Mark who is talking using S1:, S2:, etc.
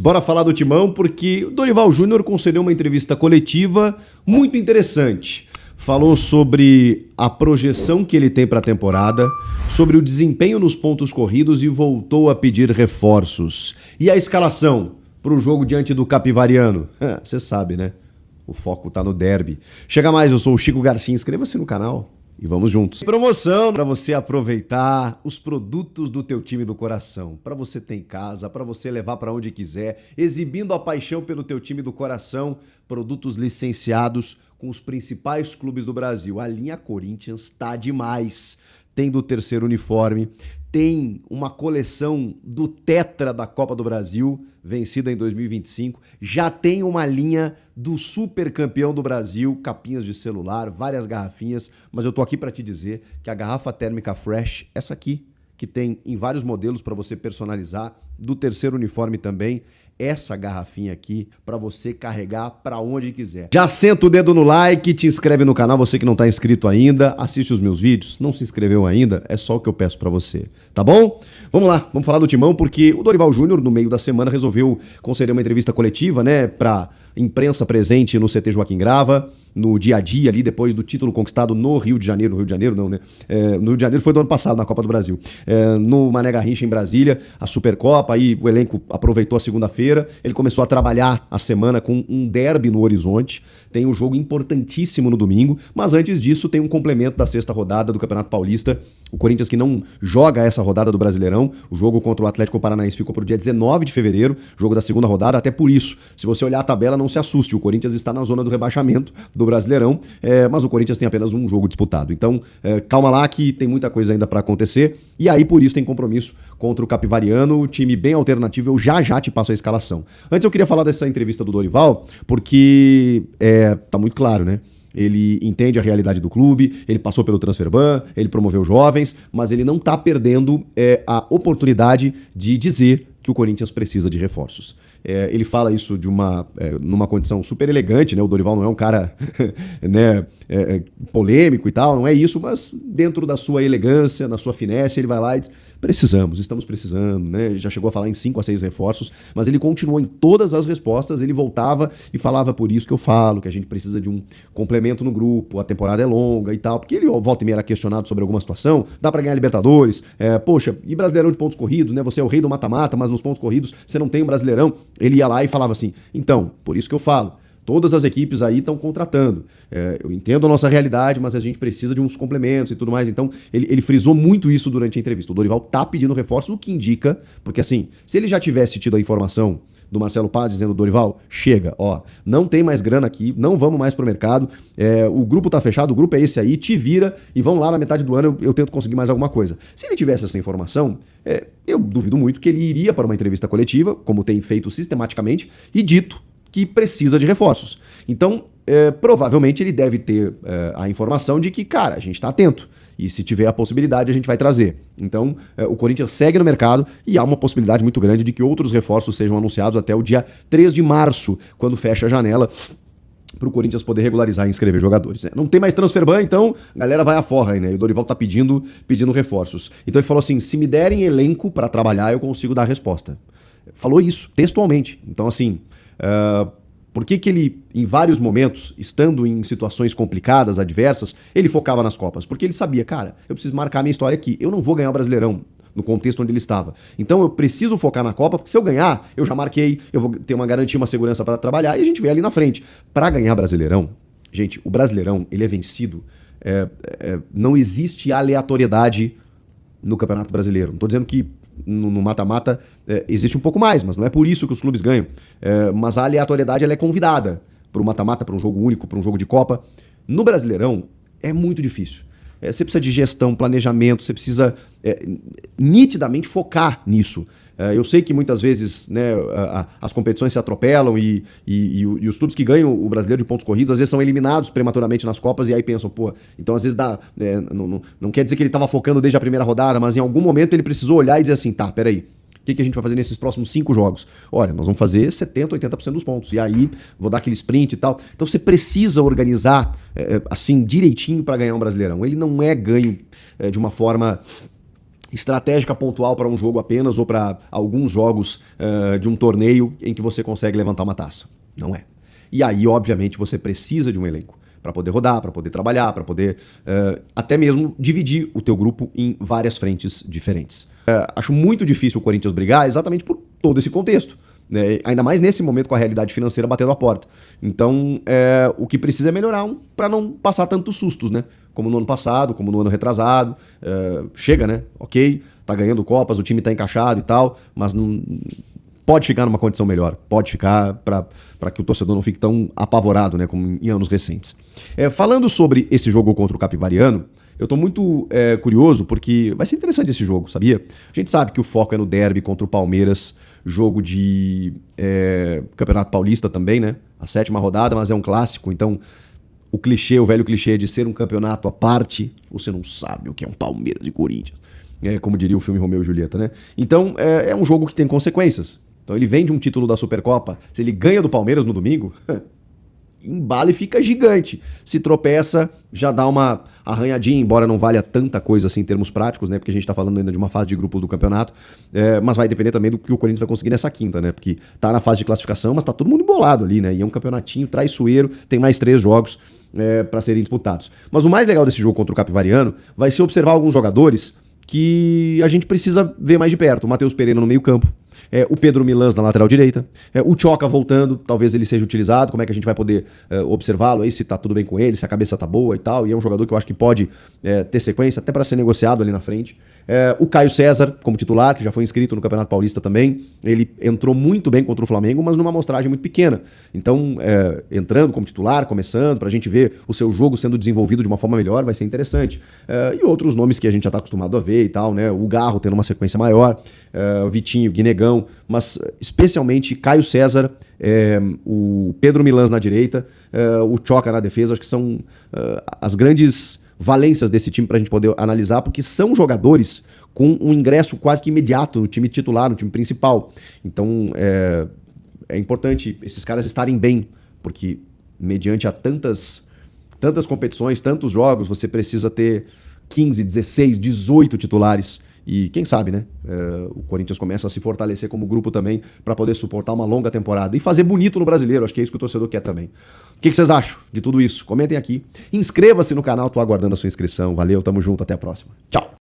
S1: Bora falar do Timão porque o Dorival Júnior concedeu uma entrevista coletiva muito interessante. Falou sobre a projeção que ele tem para a temporada, sobre o desempenho nos pontos corridos e voltou a pedir reforços. E a escalação para o jogo diante do Capivariano? Você sabe, né? O foco tá no derby. Chega mais, eu sou o Chico Garcia, inscreva-se no canal e vamos juntos. Promoção para você aproveitar os produtos do teu time do coração, para você ter em casa, para você levar para onde quiser, exibindo a paixão pelo teu time do coração, produtos licenciados com os principais clubes do Brasil. A linha Corinthians tá demais. Tem do terceiro uniforme, tem uma coleção do Tetra da Copa do Brasil, vencida em 2025, já tem uma linha do super campeão do Brasil, capinhas de celular, várias garrafinhas, mas eu tô aqui para te dizer que a garrafa térmica Fresh, essa aqui, que tem em vários modelos para você personalizar, do terceiro uniforme também, essa garrafinha aqui para você carregar para onde quiser. Já senta o dedo no like, te inscreve no canal, você que não tá inscrito ainda, assiste os meus vídeos, não se inscreveu ainda, é só o que eu peço para você, tá bom? Vamos lá, vamos falar do Timão, porque o Dorival Júnior, no meio da semana, resolveu conceder uma entrevista coletiva, né, pra imprensa presente no CT Joaquim Grava, no dia a dia ali, depois do título conquistado no Rio de Janeiro, no Rio de Janeiro foi do ano passado, na Copa do Brasil, no Mané Garrincha em Brasília, a Supercopa, aí o elenco aproveitou a segunda-feira, ele começou a trabalhar a semana com um derby no horizonte, tem um jogo importantíssimo no domingo, mas antes disso tem um complemento da sexta rodada do Campeonato Paulista, o Corinthians que não joga essa rodada do Brasileirão, o jogo contra o Atlético Paranaense ficou pro dia 19 de fevereiro, jogo da segunda rodada, até por isso, se você olhar a tabela, não se assuste, o Corinthians está na zona do rebaixamento do Brasileirão, mas o Corinthians tem apenas um jogo disputado. Então, calma lá que tem muita coisa ainda para acontecer. E aí, por isso, tem compromisso contra o Capivariano, time bem alternativo. Eu já te passo a escalação. Antes, eu queria falar dessa entrevista do Dorival, porque tá muito claro, né? Ele entende a realidade do clube, ele passou pelo Transferban, ele promoveu jovens, mas ele não tá perdendo a oportunidade de dizer que o Corinthians precisa de reforços. Ele fala isso numa condição super elegante, né? O Dorival não é um cara né, polêmico e tal, não é isso, mas dentro da sua elegância, na sua finesse, ele vai lá e diz, estamos precisando, né? Ele já chegou a falar em 5 a 6 reforços, mas ele continuou em todas as respostas, ele voltava e falava por isso que eu falo, que a gente precisa de um complemento no grupo, a temporada é longa e tal, porque ele volta e meia era questionado sobre alguma situação, dá pra ganhar Libertadores, poxa, e Brasileirão de pontos corridos, né? Você é o rei do mata-mata, mas nos pontos corridos você não tem um Brasileirão. Ele ia lá e falava assim, então, por isso que eu falo, todas as equipes aí estão contratando. Eu entendo a nossa realidade, mas a gente precisa de uns complementos e tudo mais. Então, ele frisou muito isso durante a entrevista. O Dorival tá pedindo reforço, o que indica, porque assim, se ele já tivesse tido a informação do Marcelo Paz dizendo, Dorival, chega, ó, não tem mais grana aqui, não vamos mais pro mercado, o grupo tá fechado, o grupo é esse aí, te vira e vão lá na metade do ano, eu tento conseguir mais alguma coisa. Se ele tivesse essa informação, eu duvido muito que ele iria para uma entrevista coletiva, como tem feito sistematicamente, e dito que precisa de reforços. Então, provavelmente ele deve ter a informação de que, cara, a gente tá atento. E se tiver a possibilidade, a gente vai trazer. Então, o Corinthians segue no mercado e há uma possibilidade muito grande de que outros reforços sejam anunciados até o dia 3 de março, quando fecha a janela, para o Corinthians poder regularizar e inscrever jogadores. Não tem mais Transferban, então a galera vai à forra aí, né? E o Dorival tá pedindo reforços. Então ele falou assim, se me derem elenco para trabalhar, eu consigo dar a resposta. Falou isso, textualmente. Então assim... Por que ele, em vários momentos, estando em situações complicadas, adversas, ele focava nas Copas? Porque ele sabia, cara, eu preciso marcar a minha história aqui. Eu não vou ganhar o Brasileirão no contexto onde ele estava. Então eu preciso focar na Copa, porque se eu ganhar, eu já marquei, eu vou ter uma garantia, uma segurança para trabalhar e a gente vê ali na frente. Para ganhar Brasileirão, gente, o Brasileirão, ele é vencido. Não existe aleatoriedade no Campeonato Brasileiro. Não estou dizendo que no mata-mata existe um pouco mais, mas não é por isso que os clubes ganham. Mas a aleatoriedade ela é convidada para o mata-mata, para um jogo único, para um jogo de Copa. No Brasileirão é muito difícil. Você precisa de gestão, planejamento, você precisa nitidamente focar nisso. Eu sei que muitas vezes, né, as competições se atropelam e os clubes que ganham o Brasileiro de pontos corridos às vezes são eliminados prematuramente nas Copas e aí pensam, pô, então às vezes não quer dizer que ele estava focando desde a primeira rodada, mas em algum momento ele precisou olhar e dizer assim, tá, peraí, o que a gente vai fazer nesses próximos 5 jogos? Olha, nós vamos fazer 70%, 80% dos pontos. E aí, vou dar aquele sprint e tal. Então você precisa organizar assim, direitinho para ganhar um Brasileirão. Ele não é ganho de uma forma estratégica pontual para um jogo apenas ou para alguns jogos de um torneio em que você consegue levantar uma taça. Não é. E aí, obviamente, você precisa de um elenco para poder rodar, para poder trabalhar, para poder até mesmo dividir o teu grupo em várias frentes diferentes. Acho muito difícil o Corinthians brigar exatamente por todo esse contexto, né? Ainda mais nesse momento com a realidade financeira batendo a porta. Então, o que precisa é melhorar para não passar tantos sustos, né? Como no ano passado, como no ano retrasado. Chega, né? Ok, tá ganhando Copas, o time tá encaixado e tal, mas não pode ficar numa condição melhor, pode ficar para que o torcedor não fique tão apavorado, né, como em anos recentes. Falando sobre esse jogo contra o Capivariano, eu tô muito curioso porque vai ser interessante esse jogo, sabia? A gente sabe que o foco é no derby contra o Palmeiras, jogo de Campeonato Paulista também, né? A 7ª rodada, mas é um clássico, então o velho clichê de ser um campeonato à parte, você não sabe o que é um Palmeiras e Corinthians. Como diria o filme Romeu e Julieta, né? Então é um jogo que tem consequências. Então ele vem de um título da Supercopa, se ele ganha do Palmeiras no domingo, embala e fica gigante. Se tropeça, já dá uma arranhadinha, embora não valha tanta coisa assim em termos práticos, né? Porque a gente tá falando ainda de uma fase de grupos do campeonato, mas vai depender também do que o Corinthians vai conseguir nessa quinta, né? Porque tá na fase de classificação, mas tá todo mundo embolado ali, né? E é um campeonatinho traiçoeiro, tem mais 3 jogos para serem disputados. Mas o mais legal desse jogo contra o Capivariano vai ser observar alguns jogadores que a gente precisa ver mais de perto. O Matheus Pereira no meio-campo, o Pedro Milans na lateral direita, o Tchoca voltando, talvez ele seja utilizado, como é que a gente vai poder observá-lo aí, se tá tudo bem com ele, se a cabeça tá boa e tal, e é um jogador que eu acho que pode ter sequência, até para ser negociado ali na frente. O Caio César como titular, que já foi inscrito no Campeonato Paulista também, ele entrou muito bem contra o Flamengo, mas numa amostragem muito pequena. Então, entrando como titular, começando, pra gente ver o seu jogo sendo desenvolvido de uma forma melhor, vai ser interessante. E outros nomes que a gente já tá acostumado a ver e tal, né? O Garro tendo uma sequência maior, o Vitinho, Guinegão, mas especialmente Caio César, o Pedro Milans na direita, o Tchoca na defesa, acho que são as grandes valências desse time pra gente poder analisar, porque são jogadores com um ingresso quase que imediato no time titular, no time principal. Então é importante esses caras estarem bem, porque mediante a tantas competições, tantos jogos, você precisa ter 15, 16, 18 titulares. E quem sabe, né? O Corinthians começa a se fortalecer como grupo também para poder suportar uma longa temporada e fazer bonito no Brasileiro. Acho que é isso que o torcedor quer também. O que vocês acham de tudo isso? Comentem aqui. Inscreva-se no canal, tô aguardando a sua inscrição. Valeu, tamo junto, até a próxima. Tchau!